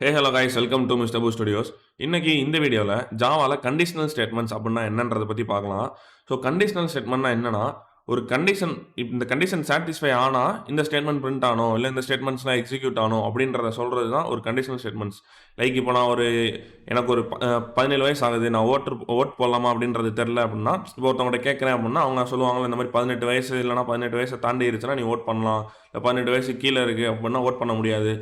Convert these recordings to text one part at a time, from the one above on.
Hey hello guys welcome to mister பூ studios. இன்னைக்கு இந்த வீடியோவில் ஜாவால கண்டிஷனல் ஸ்டேட்மெண்ட்ஸ் அப்படின்னா என்னன்றதை பற்றி பார்க்கலாம். ஸோ கண்டிஷனல் ஸ்டேட்மெண்ட்னா என்னன்னா ஒரு கண்டிஷன் இந்த கண்டிஷன் சாட்டிஸ்ஃபை ஆனால் இந்த ஸ்டேட்மெண்ட் பிரிண்ட் ஆனோம் இல்லை இந்த ஸ்டேட்மெண்ட்ஸ்லாம் எக்ஸிக்யூட் ஆனோம் அப்படின்றத சொல்கிறது தான் ஒரு கண்டிஷனல் ஸ்டேட்மெண்ட்ஸ். லைக் இப்போ நான் எனக்கு ஒரு 17 வயசு ஆகுது, நான் ஓட் போடலாமா அப்படின்றது தெரில அப்படின்னா, இப்போ ஒருத்தவங்கள்ட்ட கேட்குறேன் அப்படின்னா அவங்க சொல்லுவாங்க இந்த மாதிரி 18 வயசு இல்லைனா 18 வயசை தாண்டி இருந்துச்சுன்னா நீ ஓட் பண்ணலாம், இல்லை 18 வயசு கீழே இருக்குது அப்படின்னா ஓட் பண்ண முடியாது.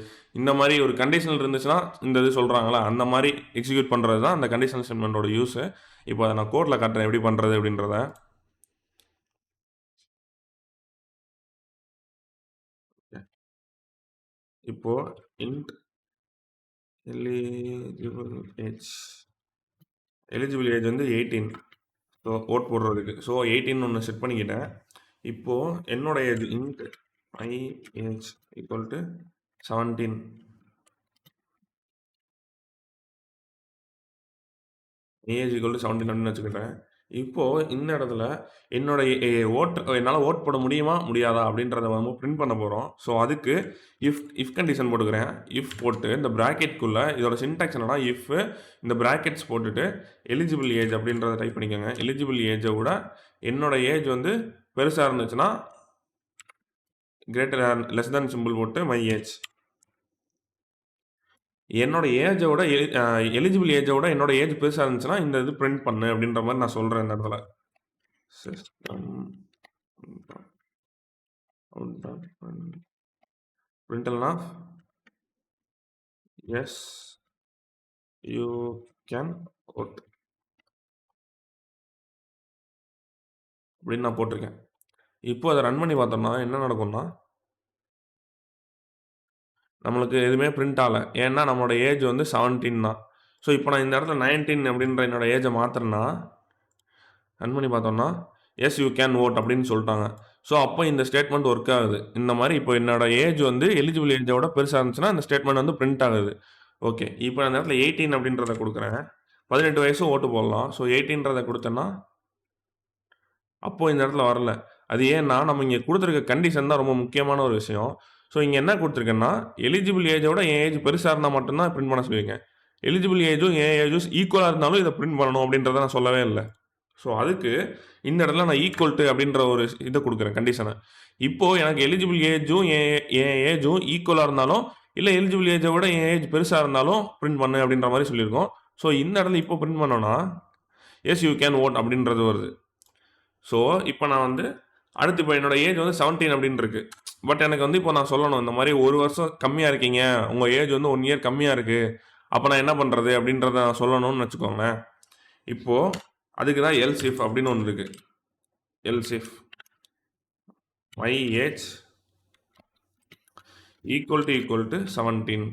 இந்த மாதிரி ஒரு கண்டிஷனல் இருந்துச்சுன்னா இந்த இது சொல்கிறாங்களா அந்த மாதிரி எக்ஸிக்யூட் பண்ணுறது தான் அந்த கண்டிஷனல் ஸ்டேட்மெண்ட்டோட யூஸு. இப்போ அதை நான் கோடில் காட்டுறேன் எப்படி பண்ணுறது அப்படின்றத. இப்போ int eligible age eligible age வந்து 18. ஸோ ஓட் போடுறதுக்கு ஸோ 18 ஒன்று செட் பண்ணிக்கிட்டேன். இப்போது என்னோட age int I age equal to 17. Age equal to 17 அப்படின்னு வச்சுக்கிட்டேன். இப்போது இந்த இடத்துல என்னோட என்னால் ஓட் போட முடியுமா முடியாதா அப்படின்றத நம்ம பிரிண்ட் பண்ண போகிறோம். ஸோ அதுக்கு இஃப் கண்டிஷன் போட்டுக்கிறேன். இஃப் போட்டு இந்த ப்ராக்கெட்குள்ளே இதோட சின்டாக்ஸ் என்னன்னா இஃப் இந்த ப்ராக்கெட்ஸ் போட்டுட்டு எலிஜிபிள் ஏஜ் அப்படின்றத டைப் பண்ணிக்கோங்க. எலிஜிபிள் ஏஜை விட என்னோட ஏஜ் வந்து பெருசாக இருந்துச்சுன்னா கிரேட்டர் லெஸ் தேன் சிம்பிள் போட்டு மை ஏஜ். என்னோட ஏஜோட எலிஜிபிள் ஏஜோட என்னோட ஏஜ் பெருசாக இருந்துச்சுன்னா இந்த இது பிரிண்ட் பண்ணு அப்படின்ற மாதிரி நான் சொல்கிறேன் இந்த இடத்துல. சிஸ்டம் பிரிண்டல்னா எஸ் யூ கேன் ஓட் அப்படின்னு நான் போட்டிருக்கேன். இப்போ அதை ரன் பண்ணி பார்த்தோம்னா என்ன நடக்கும்னா நம்மளுக்கு எதுவுமே பிரிண்ட் ஆகலை. ஏன்னா நம்மளோட ஏஜ் வந்து 17 தான். ஸோ இப்போ நான் இந்த இடத்துல 19 அப்படின்ற என்னோட ஏஜை மாற்றுறேன்னா ரன் பண்ணி பார்த்தோம்னா எஸ் யூ கேன் ஓட் அப்படின்னு சொல்லிட்டாங்க. ஸோ அப்போ இந்த ஸ்டேட்மெண்ட் ஒர்க் ஆகுது. இந்த மாதிரி இப்போ என்னோட ஏஜ் வந்து எலிஜிபிள் ஏஜோட பெருசாக இருந்துச்சுன்னா அந்த ஸ்டேட்மெண்ட் வந்து பிரிண்ட் ஆகுது. ஓகே, இப்போ அந்த இடத்துல 18 அப்படின்றத கொடுக்குறேன். 18 வயசும் ஓட்டு போடலாம். ஸோ 18ன்றதை கொடுத்தேன்னா அப்போது இந்த இடத்துல வரல. அது ஏன்னா நம்ம இங்கே கொடுத்துருக்க கண்டிஷன் தான் ரொம்ப முக்கியமான ஒரு விஷயம். ஸோ இங்கே என்ன கொடுத்துருக்கேன்னா எலிஜிபிள் ஏஜோட என் ஏஜ் பெருசாக இருந்தால் மட்டும்தான் பிரிண்ட் பண்ண சொல்லியிருக்கேன். எலிஜிபிள் ஏஜும் என் ஏஜும் ஈக்குவலாக இருந்தாலும் இதை பிரிண்ட் பண்ணணும் அப்படின்றத நான் சொல்லவே இல்லை. ஸோ அதுக்கு இந்த இடத்துல நான் ஈக்குவல் டு அப்படின்ற ஒரு இதை கொடுக்குறேன் கண்டிஷனை. இப்போது எனக்கு எலிஜிபிள் ஏஜும் என் ஏஜும் ஈக்குவலாக இருந்தாலும் இல்லை எலிஜிபிள் ஏஜை விட என் ஏஜ் பெருசாக இருந்தாலும் பிரிண்ட் பண்ணு அப்படின்ற மாதிரி சொல்லியிருக்கோம். ஸோ இந்த இடத்துல இப்போ பிரிண்ட் பண்ணோன்னா எஸ் யூ கேன் ஓட் அப்படின்றது வருது. ஸோ இப்போ நான் அடுத்து இப்போ என்னோட ஏஜ் வந்து 17 அப்படின்னு இருக்கு. பட் எனக்கு இப்போ நான் சொல்லணும் இந்த மாதிரி ஒரு வருஷம் கம்மியாக இருக்கீங்க, உங்கள் ஏஜ் வந்து 1 இயர் கம்மியாக இருக்குது, அப்போ நான் என்ன பண்ணுறது அப்படின்றத நான் சொல்லணும்னு வச்சுக்கோங்களேன். இப்போது அதுக்கு தான் எல்ஸ் இஃப் அப்படின்னு ஒன்று இருக்குது. Else if my age equal to 17.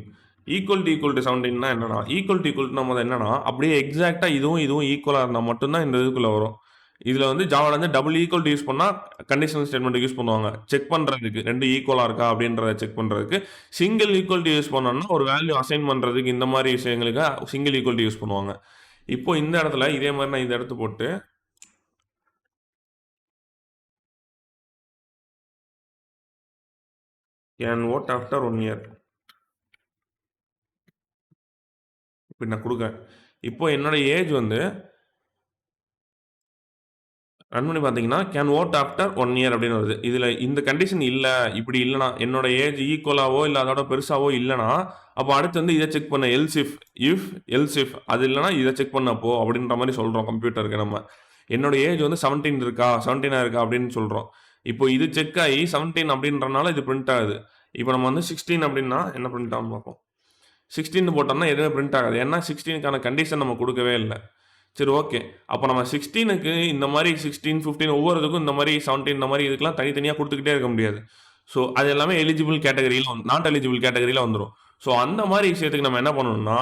Equal to 17னா என்னன்னா ஈக்குவல் டு நம்ம என்னன்னா அப்படியே எக்ஸாக்டாக இதுவும் ஈக்குவலாக இருந்தால் மட்டும்தான் இந்த இதுக்குள்ளே வரும். இதில் ஜாவால டபுள் ஈக்குவல் யூஸ் பண்ணால் கண்டிஷனல் ஸ்டேட்மெண்ட் யூஸ் பண்ணுவாங்க செக் பண்ணுறதுக்கு, ரெண்டு ஈக்குவலாக இருக்கா அப்படின்றத செக் பண்ணுறதுக்கு. சிங்கிள் ஈக்குவல் யூஸ் பண்ணோம்னா ஒரு வேல்யூ அசைன் பண்ணுறதுக்கு இந்த மாதிரி விஷயங்களுக்கு சிங்கிள் ஈக்குவல் யூஸ் பண்ணுவாங்க. இப்போ இந்த இடத்துல இதே மாதிரி நான் இதை எடுத்து போட்டு கேன் ஓட் ஆஃப்டர் 1 இயர் இப்படி நான் கொடுக்குறேன். இப்போ என்னோட ஏஜ் ரன் பண்ணி பார்த்தீங்கன்னா கேன் ஓட் ஆஃப்டர் 1 இயர் அப்படின்னு வருது. இதில் இந்த கண்டிஷன் இல்லை, இப்படி இல்லைனா என்னோட ஏஜ் ஈக்குவலாவோ இல்லை அதோட பெருசாவோ இல்லைனா அப்போ அடுத்து இதை செக் பண்ண எல்ஸ் இஃப் அது இல்லைனா இதை செக் பண்ணப்போ அப்படின்ற மாதிரி சொல்கிறோம் கம்ப்யூட்டருக்கு. நம்ம என்னோட ஏஜ் 17 இருக்கா 17 இருக்கா அப்படின்னு சொல்கிறோம். இப்போ இது செக் ஆகி 17 அப்படின்றனால இது பிரிண்ட் ஆகுது. இப்போ நம்ம 16 அப்படின்னா என்ன பிரிண்ட் ஆகும் பார்ப்போம். 16 போட்டோம்னா எதுவுமே பிரிண்ட் ஆகாது, ஏன்னா 16க்கான கண்டிஷன் நம்ம கொடுக்கவே இல்லை. சரி, ஓகே. அப்போ நம்ம 16க்கு இந்த மாதிரி 16, 15 ஒவ்வொருத்துக்கும் இந்த மாதிரி 17 இந்த மாதிரி இதுக்கெல்லாம் தனித்தனியாக கொடுத்துக்கிட்டே இருக்க முடியாது. ஸோ அது எல்லாமே எலிஜிபிள் கேட்டகரியில் நாட் எலிஜிபிள் கேட்டகரியில் வந்துடும். ஸோ அந்த மாதிரி விஷயத்துக்கு நம்ம என்ன பண்ணணும்னா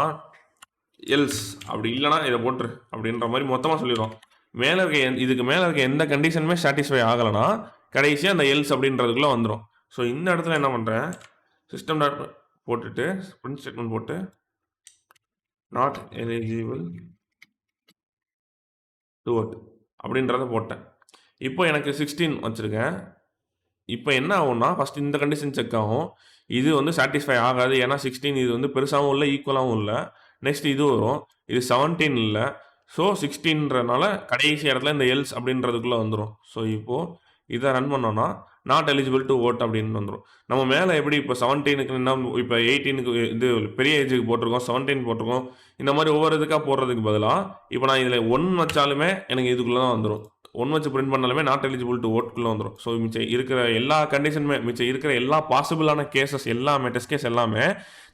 எல்ஸ் அப்படி இல்லைனா இதை போட்டுரு அப்படின்ற மாதிரி மொத்தமாக சொல்லிடுவோம். மேலே இருக்க இதுக்கு மேலே இருக்க எந்த கண்டிஷனுமே சாட்டிஸ்ஃபை ஆகலைன்னா கடைசியாக அந்த எல்ஸ் அப்படின்றதுக்குள்ளே வந்துடும். ஸோ இந்த இடத்துல என்ன பண்ணுறேன், சிஸ்டம் டாட் போட்டுட்டு பிரிண்ட் ஸ்டேட்மெண்ட் போட்டு நாட் எலிஜிபிள் டு ஓட் அப்படின்றத போட்டேன். இப்போ எனக்கு 16 வச்சுருக்கேன். இப்போ என்ன ஆகும்னா ஃபஸ்ட் இந்த கண்டிஷன் செக் ஆகும். இது வந்து சாட்டிஸ்ஃபை ஆகாது. ஏன்னா 16 இது வந்து பெருசாவும் இல்ல, ஈக்குவலாவும் இல்ல. நெக்ஸ்ட் இது வரும். இது 17 இல்ல. ஸோ 16ன்றனால கடைசி இடத்துல இந்த எல்ஸ் அப்படின்றதுக்குள்ள வந்துரும். ஸோ இப்போ இத ரன் பண்ணோம்னா, நாட் எலிஜிபிள் டூ வோட் அப்படின்னு வந்துரும். நம்ம மேல எப்படி இப்போ 17க்கு இப்போ 18க்கு இது பெரிய ஏஜுக்கு போட்டிருக்கோம், 17 போட்டிருக்கோம். இந்த மாரி ஒவ்வொரு இதுக்கா போடுறதுக்கு பதிலா, இப்போ நான் இதில 1 வச்சாலுமே எனக்கு இதுக்குள்ள தான் வந்துரும். 1 வச்சு பிரிண்ட் பண்ணாலுமே நாட் எலிஜிபிள் டூ வோட்குள்ள வந்துரும். ஸோ மிச்சம் இருக்கிற எல்லா கண்டிஷனுமே மிச்சம் இருக்கிற எல்லா பாசிபிளான கேஸஸ் எல்லாமே டெஸ்ட் கேஸ் எல்லாமே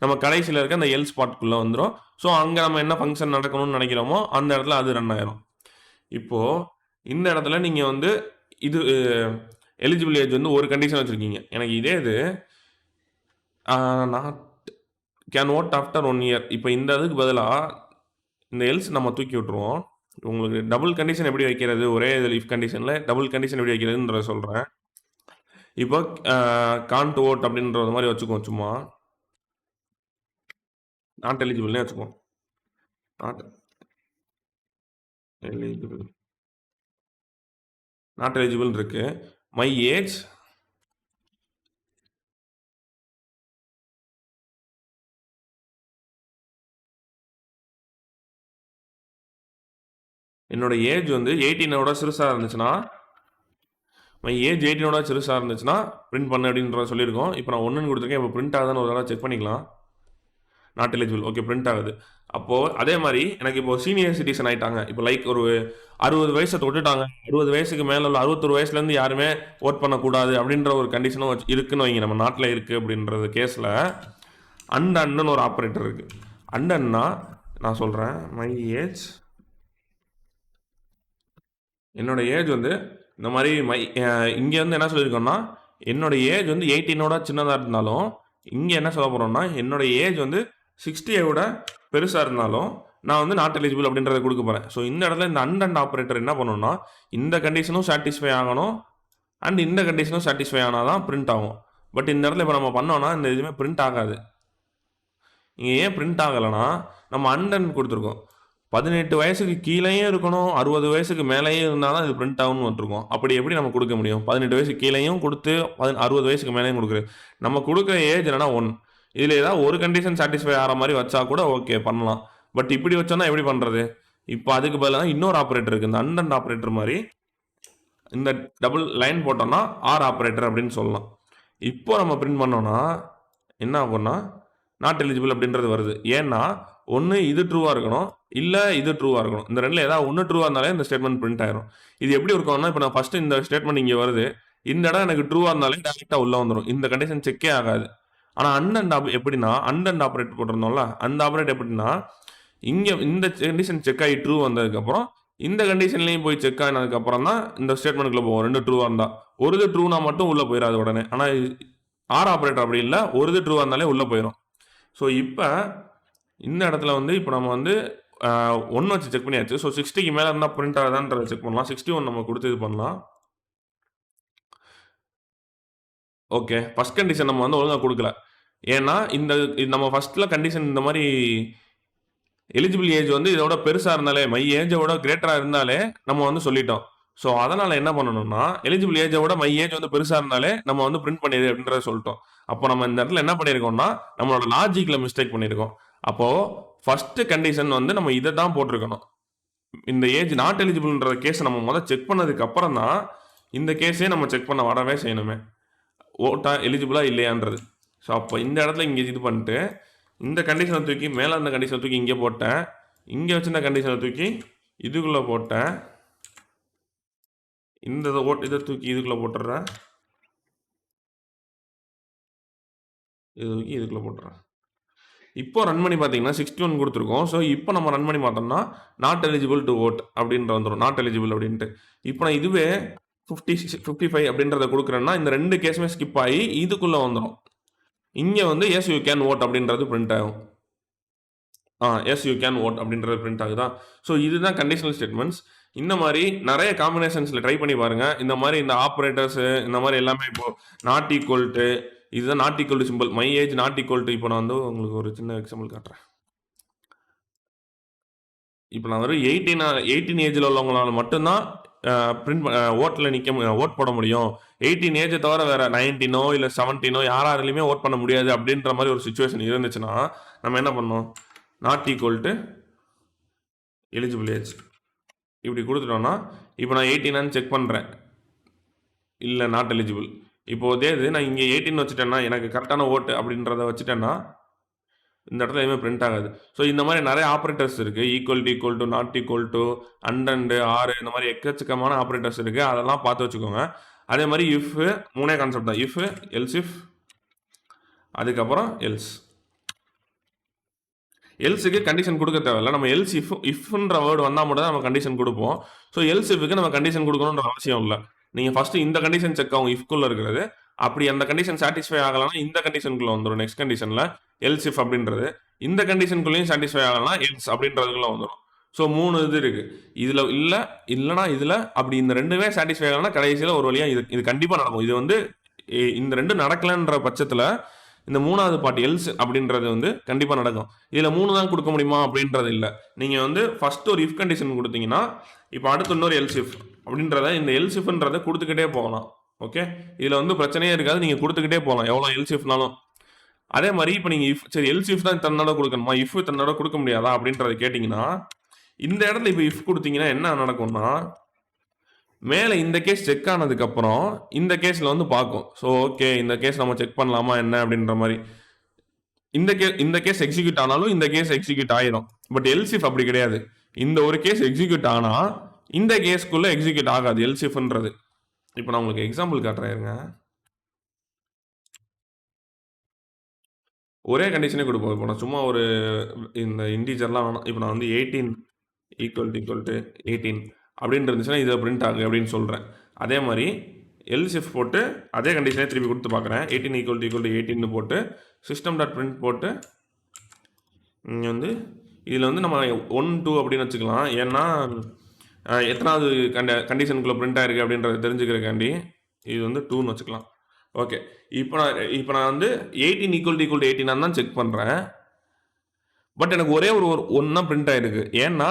நம்ம கடைசியில இருக்க அந்த எல் ஸ்பாட்குள்ள வந்துரும். ஸோ அங்க நம்ம என்ன ஃபங்ஷன் நடக்கணும்னு நினைக்கிறோமோ அந்த இடத்துல அது ரன் ஆயிரும். இப்போ இந்த இடத்துல நீங்க வந்து இது எலிஜிபிள் ஏஜ் வந்து ஒரு கண்டிஷன் வச்சிருக்கீங்க. எனக்கு இதே இது not can vote after 1 year. இப்போ இந்த இதுக்கு பதிலா இந்த எல்ஸ் நம்ம தூக்கி விட்டுருவோம். உங்களுக்கு டபுள் கண்டிஷன் எப்படி வைக்கிறது? ஒரே இதில் இஃப் கண்டிஷன்ல டபுள் கண்டிஷன் எப்படி வைக்கிறதுன்றத சொல்றேன். இப்போ கான்ட் வோட் அப்படின்றது மாதிரி வச்சுக்குவோம் சும்மா. நாட் எலிஜிபிள்னே வச்சுக்குவோம். நாட் எலிஜிபிள் நாட் எலிஜிபிள் இருக்கு. மை ஏஜ் என்னோட ஏஜ் வந்து 18ஓட சிறுசாக இருந்துச்சுன்னா மை ஏஜ் 18ஓட சிறுசாக இருந்துச்சுன்னா பிரிண்ட் பண்ணு அப்படின்றத சொல்லியிருக்கோம். இப்போ நான் ஒன்றுன்னு கொடுத்துருக்கேன். இப்போ பிரிண்ட் ஆகுதுன்னு ஒரு தடவை செக் பண்ணிக்கலாம். நாட் எலிஜிபிள் ஓகே பிரிண்ட் ஆகுது. அப்போது அதே மாதிரி எனக்கு இப்போ சீனியர் சிட்டிசன் ஆகிட்டாங்க. இப்போ லைக் ஒரு 60 வயசை தொட்டுட்டாங்க. 60 வயசுக்கு மேலே உள்ள 61 வயசுலேருந்து யாருமே ஓட் பண்ணக்கூடாது அப்படின்ற ஒரு கண்டிஷனும் இருக்குன்னு வைங்க. நம்ம நாட்டில் இருக்குது அப்படின்றது கேஸில் அண்டன்னு ஒரு ஆப்ரேட்டர் இருக்குது. அண்டன்னா நான் சொல்கிறேன் மை ஏஜ் என்னோட ஏஜ் வந்து இந்த மாதிரி இங்கே வந்து என்ன சொல்லியிருக்கோம்னா என்னோட ஏஜ் வந்து 18ஓட சின்னதாக இருந்தாலும் இங்கே என்ன சொல்ல போகிறோம்னா என்னோட ஏஜ் வந்து 60ஐ விட பெருசாக இருந்தாலும் நான் வந்து நாட் எலிஜிபிள் அப்படின்றத கொடுக்க போகிறேன். ஸோ இந்த இடத்துல இந்த அண்ட் ஆப்ரேட்டர் என்ன பண்ணணும்னா இந்த கண்டிஷனும் சாட்டிஸ்ஃபை ஆகணும் அண்ட் இந்த கண்டிஷனும் சாட்டிஸ்ஃபை ஆனால் தான் பிரிண்ட் ஆகும். பட் இந்த இடத்துல இப்போ நம்ம பண்ணோம்னா இந்த எதுவுமே பிரிண்ட் ஆகாது. இங்கே ஏன் பிரிண்ட் ஆகலைன்னா நம்ம அண்ட் கொடுத்துருக்கோம். 18 வயசுக்கு கீழேயும் இருக்கணும், 60 வயசுக்கு மேலேயும் இருந்தால் தான் இது பிரிண்ட் ஆகும்னு வந்துருக்கோம். அப்படி எப்படி நம்ம கொடுக்க முடியும்? 18 வயசுக்கு கீழேயும் கொடுத்து 60 வயசுக்கு மேலேயும் கொடுக்குறது. நம்ம கொடுக்குற ஏஜ் என்னன்னா 1. இதில் ஏதாவது ஒரு கண்டிஷன் சாட்டிஸ்ஃபை ஆகிற மாதிரி வச்சா கூட ஓகே பண்ணலாம். பட் இப்படி வச்சோன்னா எப்படி பண்ணுறது? இப்போ அதுக்கு பதிலாக இன்னொரு ஆப்ரேட்டர் இருக்குது. இந்த அண்ட் ஆப்ரேட்டர் மாதிரி இந்த டபுள் லைன் போட்டோம்னா ஆர் ஆப்ரேட்டர் அப்படின்னு சொல்லலாம். இப்போ நம்ம பிரிண்ட் பண்ணோம்னா என்ன ஆகும்னா நாட் எலிஜிபிள் அப்படின்றது வருது. ஏன்னா ஒன்று இது ட்ரூவாக இருக்கணும், இல்லை இது ட்ரூவாக இருக்கணும். இந்த ரெண்டில் ஏதாவது ஒன்று ட்ரூவாக இருந்தாலே இந்த ஸ்டேட்மெண்ட் பிரிண்ட் ஆயிரும். இது எப்படி இருக்கும்னா இப்போ நான் ஃபஸ்ட்டு இந்த ஸ்டேட்மெண்ட் இங்கே வருது, இந்த இடம் எனக்கு ட்ரூவாக இருந்தாலே டேரெக்டாக உள்ளே வந்துடும். இந்த கண்டிஷன் செக்கே ஆகாது. ஆனால் அண்ட் எப்படின்னா அண்ட் ஆப்ரேட் போட்டிருந்தோம்ல, அந்த ஆப்ரேட் எப்படின்னா இங்கே இந்த கண்டிஷன் செக் ஆகி ட்ரூ வந்ததுக்கப்புறம் இந்த கண்டிஷன்லையும் போய் செக் ஆனதுக்கப்புறம் தான் இந்த ஸ்டேட்மெண்ட்டுக்குள்ளே போவோம். ரெண்டு ட்ரூவாக இருந்தால் ஒரு இது ட்ரூனா மட்டும் உள்ளே போயிடாது உடனே. ஆனால் ஆர் ஆப்ரேட்டர் அப்படி இல்லை, ஒரு இது ட்ரூவாக இருந்தாலே உள்ளே போயிடும். ஸோ இப்போ இந்த இடத்துல வந்து இப்போ நம்ம வந்து 1 வச்சு செக் பண்ணியாச்சு. ஸோ 60க்கு மேலே இருந்தால் பிரிண்ட் ஆகுதான்றதை செக் பண்ணலாம். 61 நம்ம கொடுத்து இது பண்ணலாம். ஓகே ஃபஸ்ட் கண்டிஷன் நம்ம வந்து ஒழுங்காக கொடுக்கல. ஏன்னா இந்த நம்ம ஃபஸ்ட்டில் கண்டிஷன் இந்த மாதிரி எலிஜிபிள் ஏஜ் வந்து இதோட பெருசாக இருந்தாலே மை ஏஜோட கிரேட்டராக இருந்தாலே நம்ம வந்து சொல்லிட்டோம். ஸோ அதனால் என்ன பண்ணணும்னா எலிஜிபிள் ஏஜோட மை ஏஜ் வந்து பெருசாக இருந்தாலே நம்ம வந்து பிரிண்ட் பண்ணிடு அப்படின்றத சொல்லிட்டோம். அப்போ நம்ம இந்த இடத்துல என்ன பண்ணியிருக்கோம்னா நம்மளோட லாஜிக்கில் மிஸ்டேக் பண்ணியிருக்கோம். அப்போது ஃபஸ்ட்டு கண்டிஷன் வந்து நம்ம இதை தான் போட்டிருக்கணும். இந்த ஏஜ் நாட் எலிஜிபிள்ன்ற கேஸை நம்ம முதல் செக் பண்ணதுக்கு அப்புறம் தான் இந்த கேஸே நம்ம செக் பண்ண வரவே செய்யணுமே, ஓட்டா எலிஜிபிளா இல்லையான்றது. ஸோ அப்போ இந்த இடத்துல இங்கே இது பண்ணிட்டு இந்த கண்டிஷனை தூக்கி மேலே இருந்த கண்டிஷனை தூக்கி இங்கே போட்டேன், இங்கே வச்சிருந்த கண்டிஷனை தூக்கி இதுக்குள்ளே போட்டேன், இந்த இதை தூக்கி இதுக்குள்ளே போட்டுடுறேன், இது தூக்கி இதுக்குள்ளே போட்டுறேன். இப்போ ரன் பண்ணி பார்த்தீங்கன்னா 61 கொடுத்துருக்கோம். ஸோ இப்போ நம்ம ரன் பண்ணி பார்த்தோம்னா நாட் எலிஜிபிள் டு ஓட் அப்படின்ற வந்துடும், நாட் எலிஜிபிள் அப்படின்ட்டு. இப்போ நான் இதுவே 55 அப்படின்றத கொடுக்குறேன்னா இந்த ரெண்டு கேஸுமே ஸ்கிப் ஆகி இதுக்குள்ளே வந்துடும். இங்கே வந்து எஸ் யூ கேன் ஓட் அப்படின்றது பிரிண்ட் ஆகும். எஸ் யூ கேன் ஓட் அப்படின்றது பிரிண்ட் ஆகுதா? ஸோ இதுதான் கண்டிஷனல் ஸ்டேட்மெண்ட்ஸ். இந்த மாதிரி நிறைய காம்பினேஷன்ஸில் ட்ரை பண்ணி பாருங்கள். இந்த மாதிரி இந்த ஆப்ரேட்டர்ஸு இந்த மாதிரி எல்லாமே இப்போ நாட் ஈக்குவல் டு இதுதான் not equal to simple, my age not equal to. இப்போ நான் வந்து உங்களுக்கு ஒரு சின்ன எக்ஸாம்பிள் காட்டுறேன். இப்போ நான் ஒரு 18 ஏஜில் உள்ளவங்களால மட்டும்தான் பிரிண்ட் ஓட்டில் ஓட் போட முடியும். 18 ஏஜை தவிர வேற 19ஓ இல்லை 17ஓ யாராலையுமே ஓட் பண்ண முடியாது அப்படின்ற மாதிரி ஒரு சுச்சுவேஷன் இருந்துச்சுன்னா நம்ம என்ன பண்ணோம்? Not equal to eligible age இப்படி கொடுத்துட்டோம்னா, இப்போ நான் 18 செக் பண்ணுறேன், இல்லை நாட் எலிஜிபிள். இப்போ இதே இது நான் இங்கே 18 வச்சுட்டேன்னா, எனக்கு கரெக்டான ஓட்டு அப்படின்றத வச்சுட்டேன்னா இந்த இடத்துல எதுவுமே பிரிண்ட் ஆகாது. ஸோ இந்த மாதிரி நிறைய ஆப்ரேட்டர்ஸ் இருக்குது. Equal to not equal to and or இந்த மாதிரி எக்கச்சக்கமான ஆப்ரேட்டர்ஸ் இருக்குது. அதெல்லாம் பார்த்து வச்சுக்கோங்க. அதே மாதிரி இஃப் மூணே கான்செப்ட் தான். இஃப், எல்ஸ் இஃப், அதுக்கப்புறம் எல்ஸ். எல்ஸுக்கு கண்டிஷன் கொடுக்க தேவையில்ல. நம்ம எல்ஸ் இஃப்ன்ற வேர்டு வந்தால் மட்டும் தான் நம்ம கண்டிஷன் கொடுப்போம். ஸோ எல்ஸ் இஃப்க்கு நம்ம கண்டிஷன் கொடுக்கணுன்ற அவசியம் இல்லை. நீங்கள் ஃபஸ்ட்டு இந்த கண்டிஷன் செக் ஆகும் இஃப்குள்ளே இருக்கிறது. அப்படி அந்த கண்டிஷன் சாட்டிஸ்ஃபை ஆகலைன்னா இந்த கண்டிஷனுக்குள்ளே வந்துடும். நெக்ஸ்ட் கண்டிஷனில் எல்ஸ் இஃப் அப்படின்றது. இந்த கண்டிஷனுக்குள்ளேயும் சாட்டிஸ்ஃபை ஆகலைன்னா எல்ஸ் அப்படின்றதுக்குள்ளே வந்துடும். ஸோ 3 இது இருக்குது. இதில் இல்லைனா இதில் அப்படி இந்த ரெண்டுமே சாட்டிஸ்ஃபை ஆகலைன்னா கடைசியில் ஒரு வழியாக இது கண்டிப்பாக நடக்கும். இது வந்து இந்த ரெண்டும் நடக்கலைன்ற பட்சத்தில் இந்த 3வது பார்ட் எல்ஸ் அப்படின்றது வந்து கண்டிப்பாக நடக்கும். இதில் 3 தான் கொடுக்க முடியுமா அப்படின்றது இல்லை. நீங்கள் வந்து ஃபஸ்ட்டு ஒரு இஃப் கண்டிஷன் கொடுத்தீங்கன்னா, இப்போ அடுத்து இன்னொரு எல்ஸ் இஃப் அப்படின்றத இந்த எல்ஸ் இஃப்ன்றதை கொடுத்துக்கிட்டே போகலாம். ஓகே, இதில் வந்து பிரச்சனையே இருக்காது. நீங்கள் கொடுத்துக்கிட்டே போகலாம் எவ்வளோ எல்ஸ் இஃப்னாலும். அதே மாதிரி இப்போ நீங்கள் இஃப் சரி எல்ஸ் இஃப் தான் தன்னோட கொடுக்கணுமா, இஃப் தன்னோட கொடுக்க முடியாதா அப்படின்றத கேட்டிங்கன்னா, இந்த இடத்துல இப்போ இஃப் கொடுத்தீங்கன்னா என்ன நடக்கும்னா, மேலே இந்த கேஸ் செக் ஆனதுக்கப்புறம் இந்த கேஸில் வந்து பார்க்கும். ஸோ ஓகே, இந்த கேஸ் நம்ம செக் பண்ணலாமா என்ன அப்படின்ற மாதிரி. இந்த கேஸ் எக்ஸிக்யூட் ஆனாலும் இந்த கேஸ் எக்ஸிக்யூட் ஆயிரும். பட் எல்சிஃப் அப்படி கிடையாது. இந்த ஒரு கேஸ் எக்ஸிக்யூட் ஆனால் இந்த கேஸ்க்குள்ளே எக்ஸிக்யூட் ஆகாது எல்சிஃப்ன்றது. இப்போ நான் உங்களுக்கு எக்ஸாம்பிள் காட்டுறேங்க. ஒரே கண்டிஷனே கொடுப்போம். இப்போ நான் சும்மா ஒரு இந்த இன்டீஜர்லாம் வேணாம். இப்போ நான் வந்து 18 ஈக்குவல் டு 18 அப்படின்னு இருந்துச்சுன்னா இதை பிரிண்ட் ஆகு அப்படின்னு சொல்கிறேன். அதே மாதிரி எல்சிஃப் போட்டு அதே கண்டிஷனே திருப்பி கொடுத்து பார்க்குறேன். 18 ஈக்குவல் டு 18 போட்டு சிஸ்டம் டாட் பிரிண்ட் போட்டு இங்கே வந்து இதில் வந்து நம்ம 1 2 அப்படின்னு வச்சுக்கலாம். ஏன்னா எத்தனாவது கண்டிஷனுக்குள்ளே பிரிண்ட் ஆகிருக்கு அப்படின்றத தெரிஞ்சுக்கிறக்காண்டி இது வந்து 2ன்னு வச்சுக்கலாம். ஓகே, இப்போ நான் வந்து 18 ஈக்குவல் டு 18 தான் செக் பண்ணுறேன். பட் எனக்கு ஒரே ஒரு ஒன்றா பிரிண்ட் ஆகிருக்கு. ஏன்னா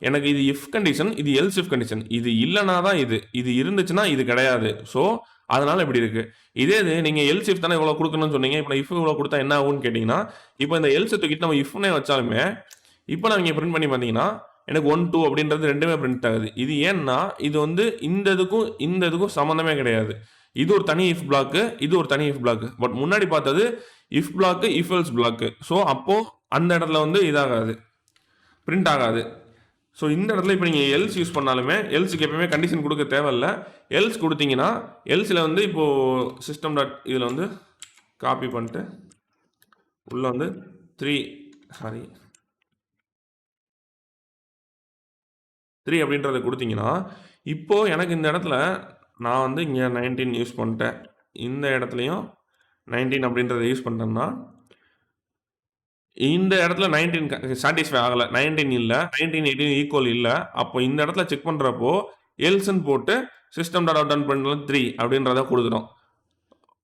எனக்கு இது இஃப் கண்டிஷன், இது எல்ஸ் இஃப் கண்டிஷன். இது இல்லைனா தான் இது இருந்துச்சுன்னா இது கிடையாது. ஸோ அதனால் இப்படி இருக்குது. இதே இது நீங்கள் எல்ஸ் இஃப் தானே இவ்வளோ கொடுக்கணும்னு சொன்னீங்க. இப்போ இஃப் இவ்வளோ கொடுத்தா என்ன ஆகும்னு கேட்டிங்கன்னா, இப்போ இந்த எல்ஸ் தூக்கிட்டு நம்ம இஃப்னே வச்சாலுமே இப்போ நான் இங்கே பிரிண்ட் பண்ணி பார்த்தீங்கன்னா எனக்கு 1 2 அப்படின்றது ரெண்டுமே பிரிண்ட் ஆகுது. இது ஏன்னா இது வந்து இந்த இதுக்கும் சம்மந்தமே கிடையாது. இது ஒரு தனி இஃப் பிளாக்கு, இது ஒரு தனி இஃப் பிளாக்கு. பட் முன்னாடி பார்த்தது if block, if else block. So அப்போது அந்த இடத்துல வந்து இதாகாது, பிரிண்ட் ஆகாது. ஸோ இந்த இடத்துல இப்போ நீங்கள் எல்ஸ் யூஸ் பண்ணாலுமே எல்ஸுக்கு எப்பயுமே கண்டிஷன் கொடுக்க தேவையில்ல. எல்ஸ் கொடுத்தீங்கன்னா எல்ஸில் வந்து இப்போது சிஸ்டம் டாட் இதில் வந்து காப்பி பண்ணிட்டு உள்ளே வந்து 3 அப்படின்றத கொடுத்தீங்கன்னா, இப்போது எனக்கு இந்த இடத்துல நான் வந்து இங்கே 19 யூஸ் பண்ணிட்டேன். இந்த இடத்துலையும் 19 அப்படின்றத யூஸ் பண்ணிட்டேன்னா இந்த இடத்துல 19 சாட்டிஸ்ஃபை ஆகலை. 19 இல்லை, 19 18 ஈக்குவல் இல்லை. அப்போ இந்த இடத்துல செக் பண்ணுறப்போ எல்ஸ்ன்னு போட்டு சிஸ்டம் டாட் அவுட் பண்ணல 3 அப்படின்றத கொடுக்குறோம்.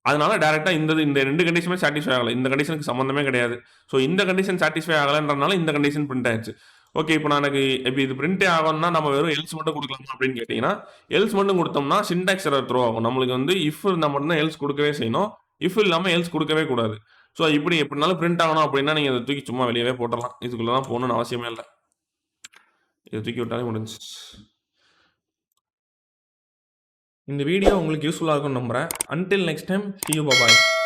அதனால டேரெக்டாக இந்த 2 கண்டிஷனுமே சாட்டிஸ்ஃபை ஆகலை. இந்த கண்டிஷனுக்கு சம்மந்தமே கிடையாது. ஸோ இந்த கண்டிஷன் சாட்டிஸ்ஃபை ஆகலைன்றனால இந்த கண்டிஷன் பிரிண்ட் ஆயிடுச்சு. ஓகே, இப்போ எனக்கு இப்போ இது பிரிண்டே ஆகணும்னா நம்ம வெறும் எல்ஸ் மட்டும் கொடுக்கலாமா அப்படின்னு கேட்டிங்கன்னா, எல்ஸ் மட்டும் கொடுத்தோம்னா சின்டாக்ஸ் எரர் த்ரோ ஆகும். நம்மளுக்கு வந்து இஃப் இருந்தால் மட்டும்தான் எல்ஸ் கொடுக்கவே செய்யணும். இஃப் இல்லாமல் எல்ஸ் கொடுக்கவே கூடாது. ஸோ இப்படி எப்படினாலும் பிரிண்ட் ஆகணும் அப்படின்னா நீங்கள் அதை தூக்கி சும்மா வெளியவே போட்டுடலாம். இதுக்குள்ளே தான் போகணுன்னு அவசியமே இல்லை. இதை தூக்கி விட்டாலே முடிஞ்சு. இந்த வீடியோ உங்களுக்கு யூஸ்ஃபுல்லாக இருக்கும்னு நம்புகிறேன். Until next time, see you, bye bye.